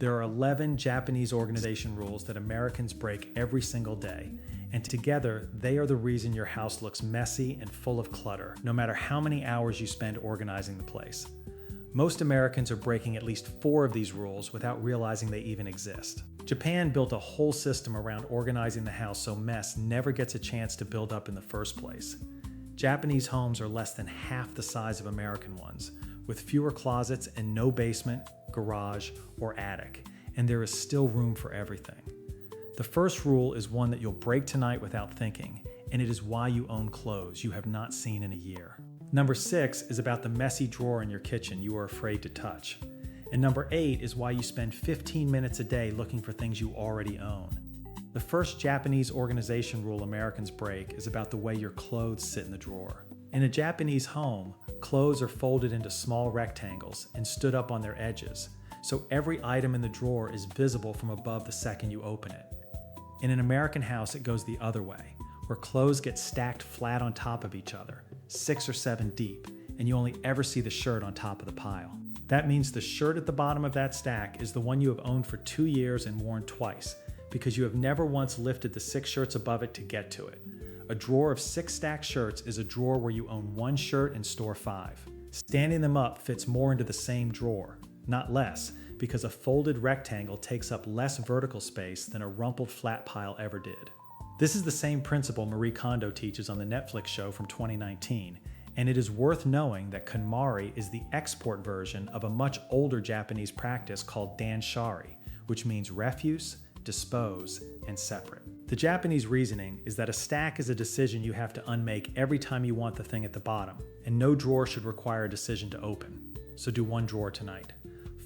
There are 11 Japanese organization rules that Americans break every single day, and together they are the reason your house looks messy and full of clutter, no matter how many hours you spend organizing the place. Most Americans are breaking at least 4 of these rules without realizing they even exist. Japan built a whole system around organizing the house so mess never gets a chance to build up in the first place. Japanese homes are less than half the size of American ones, with fewer closets and no basement, garage, or attic, and there is still room for everything. The first rule is one that you'll break tonight without thinking, and it is why you own clothes you have not seen in a year. Number 6 is about the messy drawer in your kitchen you are afraid to touch. And number 8 is why you spend 15 minutes a day looking for things you already own. The first Japanese organization rule Americans break is about the way your clothes sit in the drawer. In a Japanese home, clothes are folded into small rectangles and stood up on their edges, so every item in the drawer is visible from above the second you open it. In an American house, it goes the other way, where clothes get stacked flat on top of each other, 6 or 7 deep, and you only ever see the shirt on top of the pile. That means the shirt at the bottom of that stack is the one you have owned for 2 years and worn twice, because you have never once lifted the 6 shirts above it to get to it. A drawer of 6 stacked shirts is a drawer where you own 1 shirt and store 5. Standing them up fits more into the same drawer, not less, because a folded rectangle takes up less vertical space than a rumpled flat pile ever did. This is the same principle Marie Kondo teaches on the Netflix show from 2019, and it is worth knowing that KonMari is the export version of a much older Japanese practice called danshari, which means refuse, dispose, and separate. The Japanese reasoning is that a stack is a decision you have to unmake every time you want the thing at the bottom, and no drawer should require a decision to open. So do 1 drawer tonight.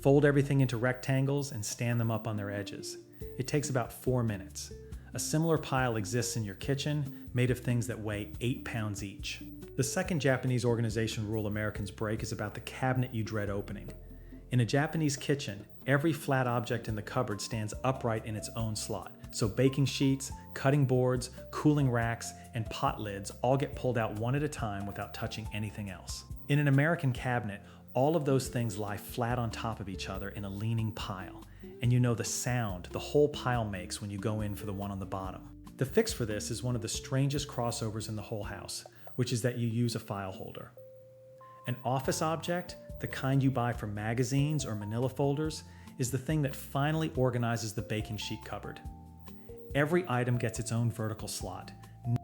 Fold everything into rectangles and stand them up on their edges. It takes about 4 minutes. A similar pile exists in your kitchen, made of things that weigh 8 pounds each. The second Japanese organization rule Americans break is about the cabinet you dread opening. In a Japanese kitchen, every flat object in the cupboard stands upright in its own slot, so baking sheets, cutting boards, cooling racks, and pot lids all get pulled out one at a time without touching anything else. In an American cabinet, all of those things lie flat on top of each other in a leaning pile, and you know the sound the whole pile makes when you go in for the one on the bottom. The fix for this is one of the strangest crossovers in the whole house, which is that you use a file holder. An office object, the kind you buy from magazines or manila folders, is the thing that finally organizes the baking sheet cupboard. Every item gets its own vertical slot.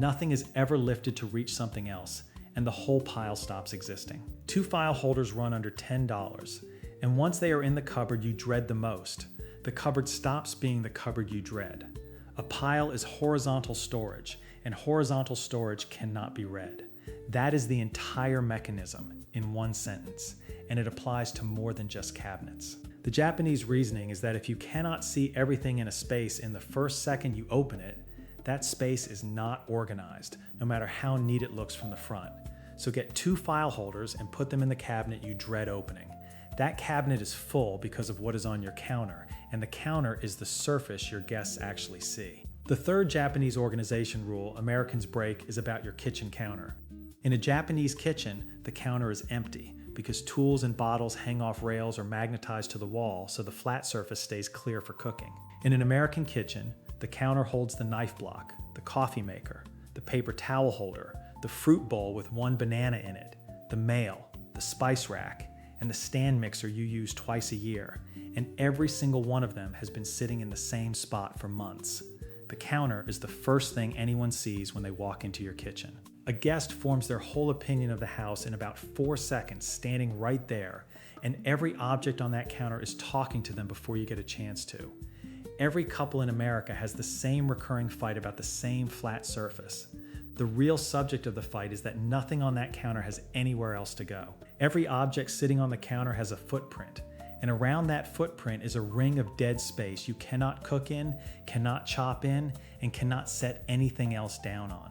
Nothing is ever lifted to reach something else, and the whole pile stops existing. 2 file holders run under $10, and once they are in the cupboard you dread the most, the cupboard stops being the cupboard you dread. A pile is horizontal storage, and horizontal storage cannot be read. That is the entire mechanism in one sentence, and it applies to more than just cabinets. The Japanese reasoning is that if you cannot see everything in a space in the first second you open it, that space is not organized, no matter how neat it looks from the front. So get 2 file holders and put them in the cabinet you dread opening. That cabinet is full because of what is on your counter, and the counter is the surface your guests actually see. The third Japanese organization rule Americans break is about your kitchen counter. In a Japanese kitchen, the counter is empty because tools and bottles hang off rails or magnetized to the wall so the flat surface stays clear for cooking. In an American kitchen, the counter holds the knife block, the coffee maker, the paper towel holder, the fruit bowl with 1 banana in it, the mail, the spice rack, and the stand mixer you use twice a year, and every single one of them has been sitting in the same spot for months. The counter is the first thing anyone sees when they walk into your kitchen. A guest forms their whole opinion of the house in about 4 seconds, standing right there, and every object on that counter is talking to them before you get a chance to. Every couple in America has the same recurring fight about the same flat surface. The real subject of the fight is that nothing on that counter has anywhere else to go. Every object sitting on the counter has a footprint, and around that footprint is a ring of dead space you cannot cook in, cannot chop in, and cannot set anything else down on.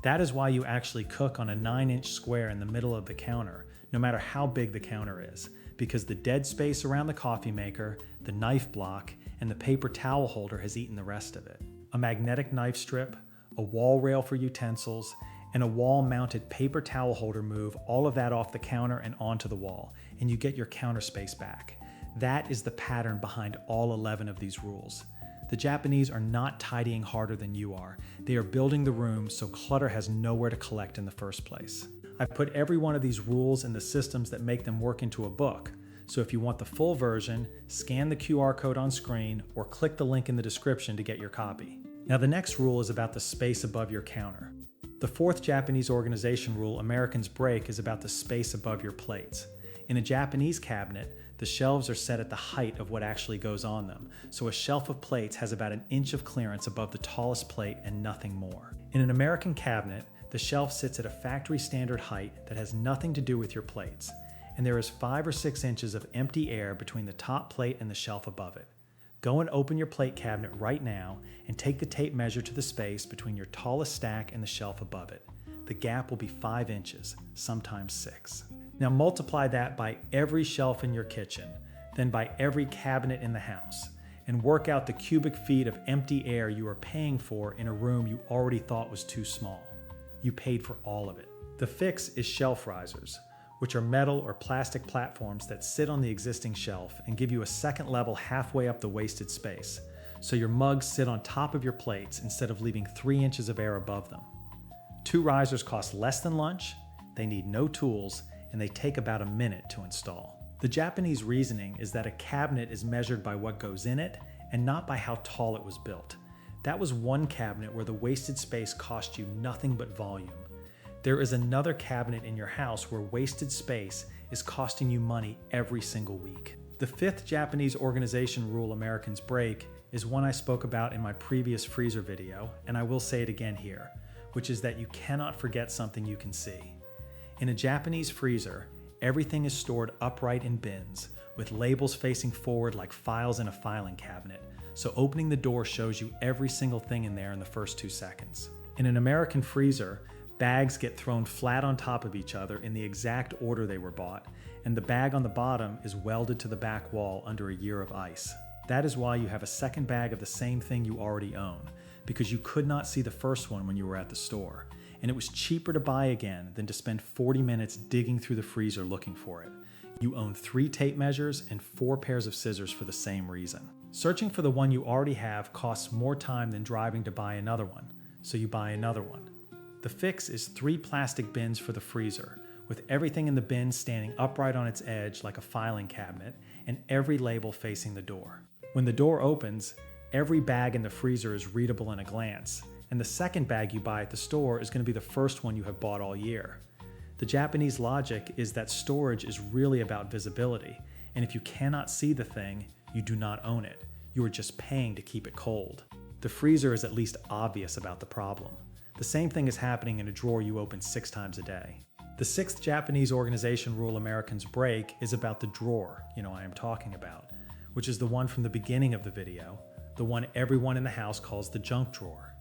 That is why you actually cook on a 9-inch square in the middle of the counter, no matter how big the counter is, because the dead space around the coffee maker, the knife block, and the paper towel holder has eaten the rest of it. A magnetic knife strip, a wall rail for utensils, and a wall-mounted paper towel holder move all of that off the counter and onto the wall, and you get your counter space back. That is the pattern behind all 11 of these rules. The Japanese are not tidying harder than you are. They are building the room so clutter has nowhere to collect in the first place. I've put every one of these rules and the systems that make them work into a book. So if you want the full version, scan the QR code on screen or click the link in the description to get your copy. Now the next rule is about the space above your counter. The fourth Japanese organization rule Americans break is about the space above your plates. In a Japanese cabinet, the shelves are set at the height of what actually goes on them, so a shelf of plates has about an inch of clearance above the tallest plate and nothing more. In an American cabinet, the shelf sits at a factory standard height that has nothing to do with your plates, and there is 5 or 6 inches of empty air between the top plate and the shelf above it. Go and open your plate cabinet right now and take the tape measure to the space between your tallest stack and the shelf above it. The gap will be 5 inches, sometimes 6. Now multiply that by every shelf in your kitchen, then by every cabinet in the house, and work out the cubic feet of empty air you are paying for in a room you already thought was too small. You paid for all of it. The fix is shelf risers, which are metal or plastic platforms that sit on the existing shelf and give you a second level halfway up the wasted space, so your mugs sit on top of your plates instead of leaving 3 inches of air above them. 2 risers cost less than lunch, they need no tools, and they take about a minute to install. The Japanese reasoning is that a cabinet is measured by what goes in it and not by how tall it was built. That was one cabinet where the wasted space cost you nothing but volume. There is another cabinet in your house where wasted space is costing you money every single week. The fifth Japanese organization rule Americans break is one I spoke about in my previous freezer video, and I will say it again here, which is that you cannot forget something you can see. In a Japanese freezer, everything is stored upright in bins, with labels facing forward like files in a filing cabinet, so opening the door shows you every single thing in there in the first 2 seconds. In an American freezer, bags get thrown flat on top of each other in the exact order they were bought, and the bag on the bottom is welded to the back wall under a year of ice. That is why you have a second bag of the same thing you already own, because you could not see the first one when you were at the store. And it was cheaper to buy again than to spend 40 minutes digging through the freezer looking for it. You own 3 tape measures and 4 pairs of scissors for the same reason. Searching for the one you already have costs more time than driving to buy another one, so you buy another one. The fix is 3 plastic bins for the freezer, with everything in the bin standing upright on its edge like a filing cabinet, and every label facing the door. When the door opens, every bag in the freezer is readable in a glance, and the second bag you buy at the store is going to be the first one you have bought all year. The Japanese logic is that storage is really about visibility, and if you cannot see the thing, you do not own it. You are just paying to keep it cold. The freezer is at least obvious about the problem. The same thing is happening in a drawer you open 6 times a day. The sixth Japanese organization rule Americans break is about the drawer I am talking about, which is the one from the beginning of the video, the one everyone in the house calls the junk drawer.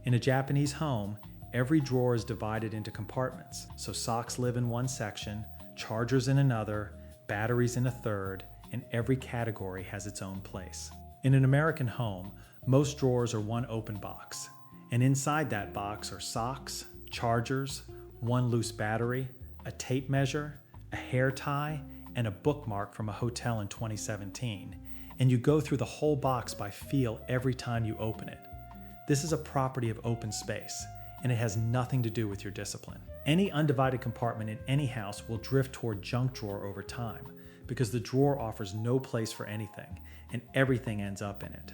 In a Japanese home, every drawer is divided into compartments, so socks live in one section, chargers in another, batteries in a third, and every category has its own place. In an American home, most drawers are one open box, and inside that box are socks, chargers, one loose battery, a tape measure, a hair tie, and a bookmark from a hotel in 2017, and you go through the whole box by feel every time you open it. This is a property of open space, and it has nothing to do with your discipline. Any undivided compartment in any house will drift toward junk drawer over time, because the drawer offers no place for anything, and everything ends up in it.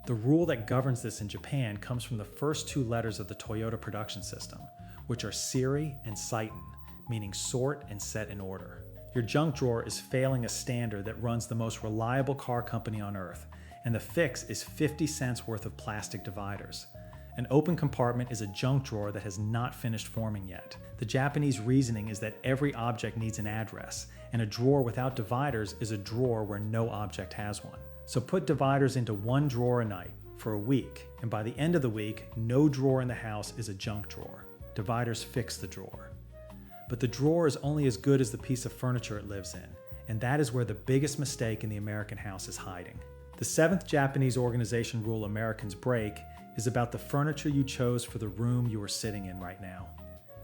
The rule that governs this in Japan comes from the first 2 letters of the Toyota production system, which are Siri and Saiten, meaning sort and set in order. Your junk drawer is failing a standard that runs the most reliable car company on earth, and the fix is 50 cents worth of plastic dividers. An open compartment is a junk drawer that has not finished forming yet. The Japanese reasoning is that every object needs an address, and a drawer without dividers is a drawer where no object has one. So put dividers into one drawer a night for a week, and by the end of the week, no drawer in the house is a junk drawer. Dividers fix the drawer. But the drawer is only as good as the piece of furniture it lives in, and that is where the biggest mistake in the American house is hiding. The seventh Japanese organization rule Americans break is about the furniture you chose for the room you are sitting in right now.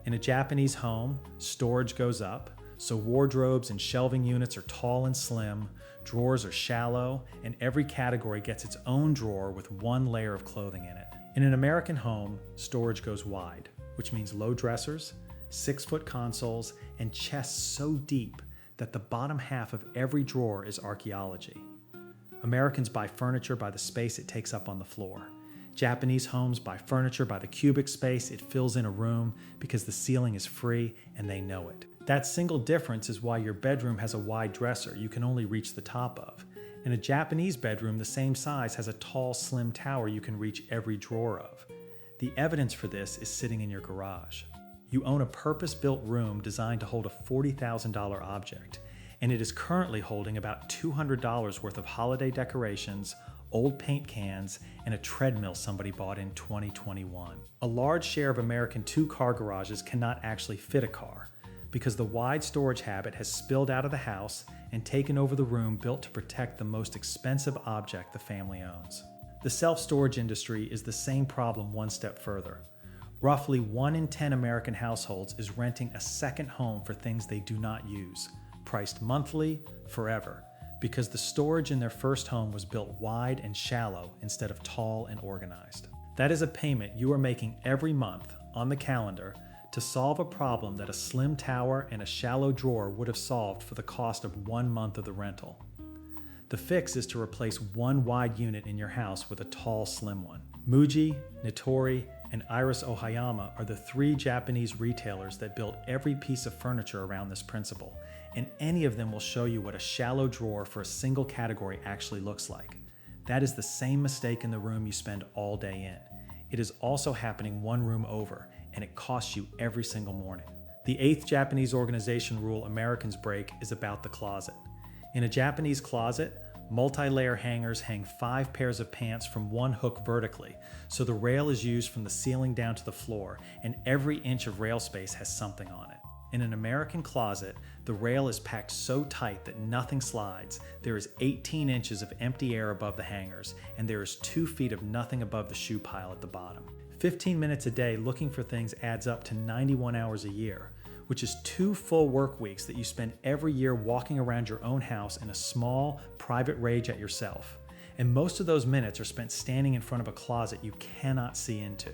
In a Japanese home, storage goes up, So wardrobes and shelving units are tall and slim, drawers are shallow, and every category gets its own drawer with one layer of clothing in it. In an American home, storage goes wide, which means low dressers, 6-foot consoles, and chests so deep that the bottom half of every drawer is archaeology. Americans buy furniture by the space it takes up on the floor. Japanese homes buy furniture by the cubic space it fills in a room because the ceiling is free and they know it. That single difference is why your bedroom has a wide dresser you can only reach the top of. In a Japanese bedroom, the same size has a tall, slim tower you can reach every drawer of. The evidence for this is sitting in your garage. You own a purpose-built room designed to hold a $40,000 object, and it is currently holding about $200 worth of holiday decorations, old paint cans, and a treadmill somebody bought in 2021. A large share of American two-car garages cannot actually fit a car, because the wide storage habit has spilled out of the house and taken over the room built to protect the most expensive object the family owns. The self-storage industry is the same problem one step further. Roughly 1 in 10 American households is renting a second home for things they do not use, priced monthly, forever, because the storage in their first home was built wide and shallow instead of tall and organized. That is a payment you are making every month on the calendar to solve a problem that a slim tower and a shallow drawer would have solved for the cost of 1 month of the rental. The fix is to replace one wide unit in your house with a tall, slim one. Muji, Nitori, and Iris Ohayama are the 3 Japanese retailers that built every piece of furniture around this principle, and any of them will show you what a shallow drawer for a single category actually looks like. That is the same mistake in the room you spend all day in. It is also happening one room over, and it costs you every single morning. The 8th Japanese organization rule Americans break is about the closet. In a Japanese closet, multi-layer hangers hang 5 pairs of pants from one hook vertically, so the rail is used from the ceiling down to the floor, and every inch of rail space has something on it. In an American closet, the rail is packed so tight that nothing slides. There is 18 inches of empty air above the hangers, and there is 2 feet of nothing above the shoe pile at the bottom. 15 minutes a day looking for things adds up to 91 hours a year, which is 2 full work weeks that you spend every year walking around your own house in a small, private rage at yourself. And most of those minutes are spent standing in front of a closet you cannot see into.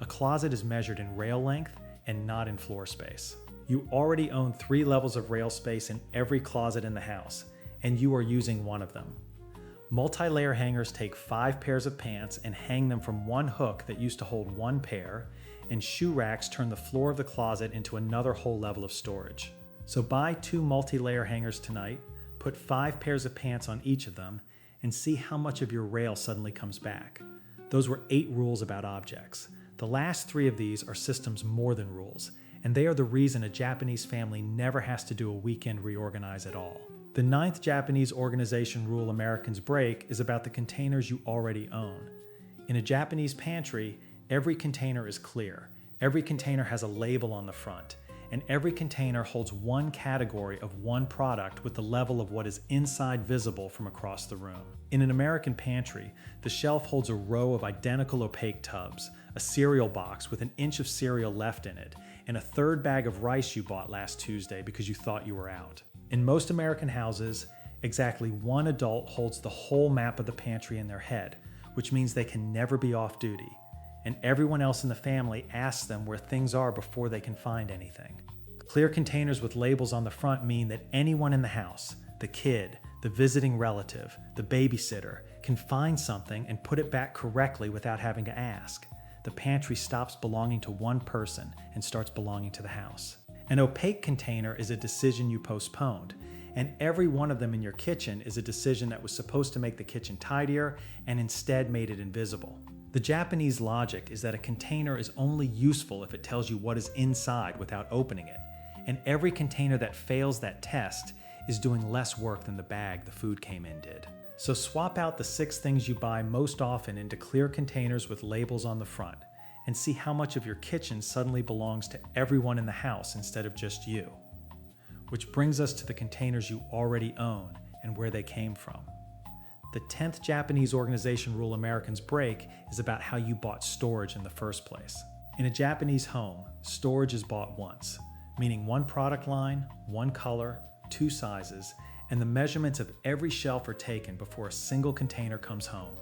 A closet is measured in rail length and not in floor space. You already own 3 levels of rail space in every closet in the house, and you are using one of them. Multi-layer hangers take 5 pairs of pants and hang them from one hook that used to hold 1 pair, and shoe racks turn the floor of the closet into another whole level of storage. So buy 2 multi-layer hangers tonight, put 5 pairs of pants on each of them, and see how much of your rail suddenly comes back. Those were 8 rules about objects. The last 3 of these are systems more than rules, and they are the reason a Japanese family never has to do a weekend reorganize at all. The 9th Japanese organization rule Americans break is about the containers you already own. In a Japanese pantry, every container is clear. Every container has a label on the front, and every container holds one category of one product with the level of what is inside visible from across the room. In an American pantry, the shelf holds a row of identical opaque tubs, a cereal box with an inch of cereal left in it, and a 3rd bag of rice you bought last Tuesday because you thought you were out. In most American houses, exactly 1 adult holds the whole map of the pantry in their head, which means they can never be off duty, and everyone else in the family asks them where things are before they can find anything. Clear containers with labels on the front mean that anyone in the house, the kid, the visiting relative, the babysitter, can find something and put it back correctly without having to ask. The pantry stops belonging to one person and starts belonging to the house. An opaque container is a decision you postponed, and every one of them in your kitchen is a decision that was supposed to make the kitchen tidier and instead made it invisible. The Japanese logic is that a container is only useful if it tells you what is inside without opening it, and every container that fails that test is doing less work than the bag the food came in did. So swap out the 6 things you buy most often into clear containers with labels on the front, and see how much of your kitchen suddenly belongs to everyone in the house instead of just you. Which brings us to the containers you already own and where they came from. The 10th Japanese organization rule Americans break is about how you bought storage in the first place. In a Japanese home, storage is bought once. meaning one product line, one color, two sizes, and the measurements of every shelf are taken before a single container comes home.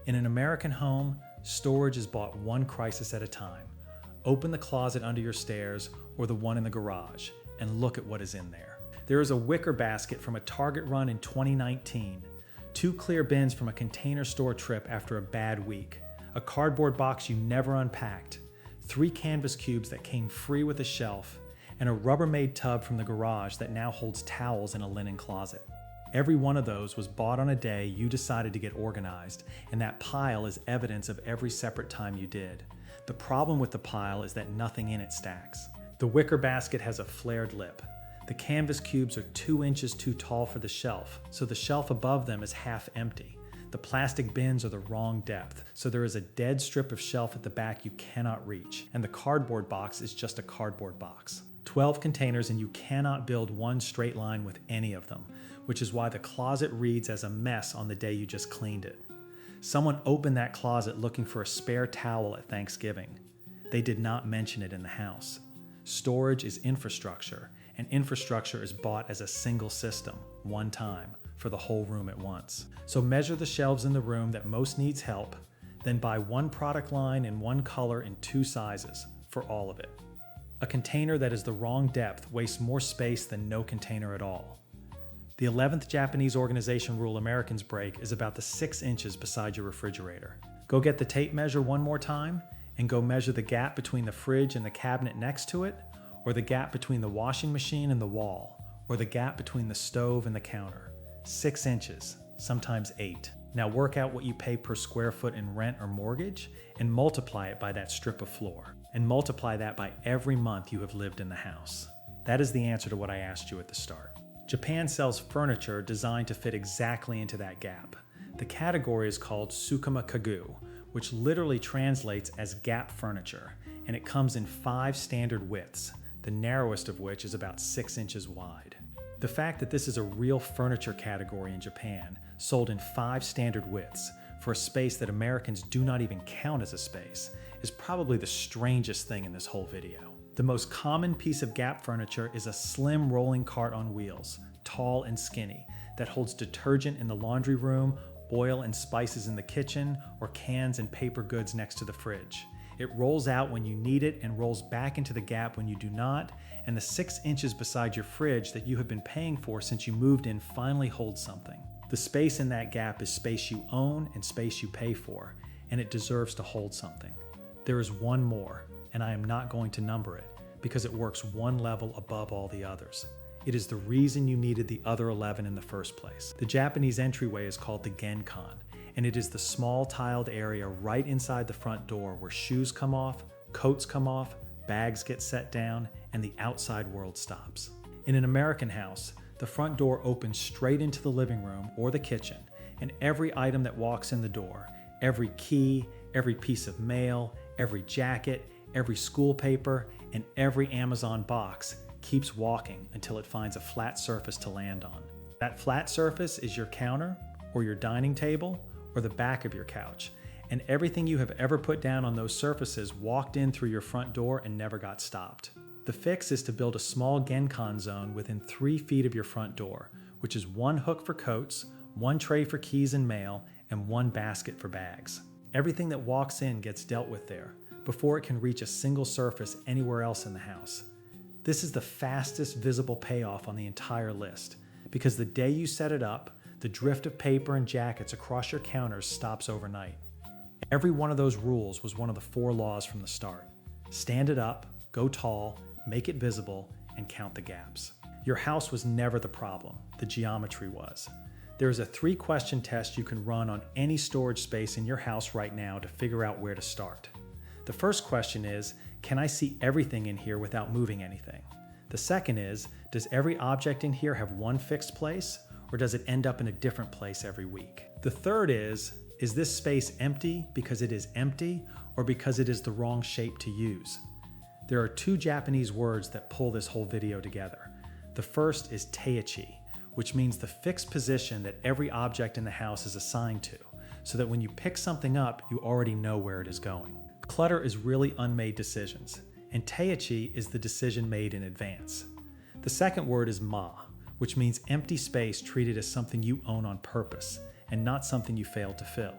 In an American home, storage is bought one crisis at a time. Open the closet under your stairs or the one in the garage and look at what is in there. There is a wicker basket from a Target run in 2019, 2 clear bins from a Container Store trip after a bad week, a cardboard box you never unpacked, 3 canvas cubes that came free with a shelf, and a Rubbermaid tub from the garage that now holds towels in a linen closet. Every one of those was bought on a day you decided to get organized, and that pile is evidence of every separate time you did. The problem with the pile is that nothing in it stacks. The wicker basket has a flared lip. The canvas cubes are 2 inches too tall for the shelf, so the shelf above them is half empty. The plastic bins are the wrong depth, so there is a dead strip of shelf at the back you cannot reach, and the cardboard box is just a cardboard box. 12 containers and you cannot build one straight line with any of them, which is why the closet reads as a mess on the day you just cleaned it. Someone opened that closet looking for a spare towel at Thanksgiving. They did not mention it in the house. Storage is infrastructure, and infrastructure is bought as a single system, one time, for the whole room at once. So measure the shelves in the room that most needs help, then buy one product line in one color in 2 sizes for all of it. A container that is the wrong depth wastes more space than no container at all. The 11th Japanese organization rule Americans break is about the 6 inches beside your refrigerator. Go get the tape measure one more time and go measure the gap between the fridge and the cabinet next to it, or the gap between the washing machine and the wall, or the gap between the stove and the counter. 6 inches, sometimes 8. Now work out what you pay per square foot in rent or mortgage and multiply it by that strip of floor. And multiply that by every month you have lived in the house. That is the answer to what I asked you at the start. Japan sells furniture designed to fit exactly into that gap. The category is called Tsukuma Kagu, which literally translates as gap furniture, and it comes in 5 standard widths, the narrowest of which is about 6 inches wide. The fact that this is a real furniture category in Japan, sold in 5 standard widths, for a space that Americans do not even count as a space, is probably the strangest thing in this whole video. The most common piece of gap furniture is a slim rolling cart on wheels, tall and skinny, that holds detergent in the laundry room, oil and spices in the kitchen, or cans and paper goods next to the fridge. It rolls out when you need it and rolls back into the gap when you do not, and the 6 inches beside your fridge that you have been paying for since you moved in finally holds something. The space in that gap is space you own and space you pay for, and it deserves to hold something. There is one more, and I am not going to number it because it works one level above all the others. It is the reason you needed the other 11 in the first place. The Japanese entryway is called the genkan, and it is the small tiled area right inside the front door where shoes come off, coats come off, bags get set down, and the outside world stops. In an American house, the front door opens straight into the living room or the kitchen, and every item that walks in the door, every key, every piece of mail, every jacket, every school paper, and every Amazon box keeps walking until it finds a flat surface to land on. That flat surface is your counter, or your dining table, or the back of your couch, and everything you have ever put down on those surfaces walked in through your front door and never got stopped. The fix is to build a small genkan zone within 3 feet of your front door, which is 1 hook for coats, 1 tray for keys and mail, and 1 basket for bags. Everything that walks in gets dealt with there before it can reach a single surface anywhere else in the house. This is the fastest visible payoff on the entire list, because the day you set it up, the drift of paper and jackets across your counters stops overnight. Every one of those rules was one of the 4 laws from the start. Stand it up, go tall, make it visible, and count the gaps. Your house was never the problem, the geometry was. There is a 3-question test you can run on any storage space in your house right now to figure out where to start. The first question is, can I see everything in here without moving anything? The second is, does every object in here have one fixed place, or does it end up in a different place every week? The third is this space empty because it is empty, or because it is the wrong shape to use? There are 2 Japanese words that pull this whole video together. The first is teichi, which means the fixed position that every object in the house is assigned to, so that when you pick something up, you already know where it is going. Clutter is really unmade decisions, and Teichi is the decision made in advance. The second word is ma, which means empty space treated as something you own on purpose and not something you failed to fill.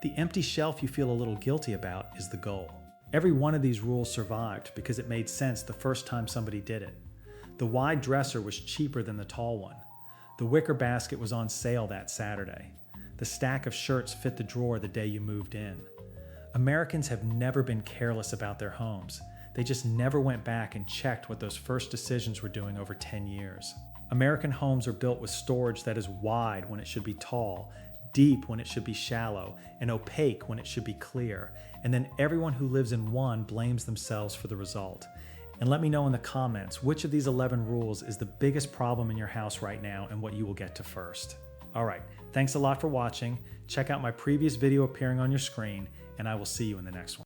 The empty shelf you feel a little guilty about is the goal. Every one of these rules survived because it made sense the first time somebody did it. The wide dresser was cheaper than the tall one. The wicker basket was on sale that Saturday. The stack of shirts fit the drawer the day you moved in. Americans have never been careless about their homes. They just never went back and checked what those first decisions were doing over 10 years. American homes are built with storage that is wide when it should be tall, deep when it should be shallow, and opaque when it should be clear. And then everyone who lives in one blames themselves for the result. And let me know in the comments which of these 11 rules is the biggest problem in your house right now and what you will get to first. All right, thanks a lot for watching. Check out my previous video appearing on your screen, and I will see you in the next one.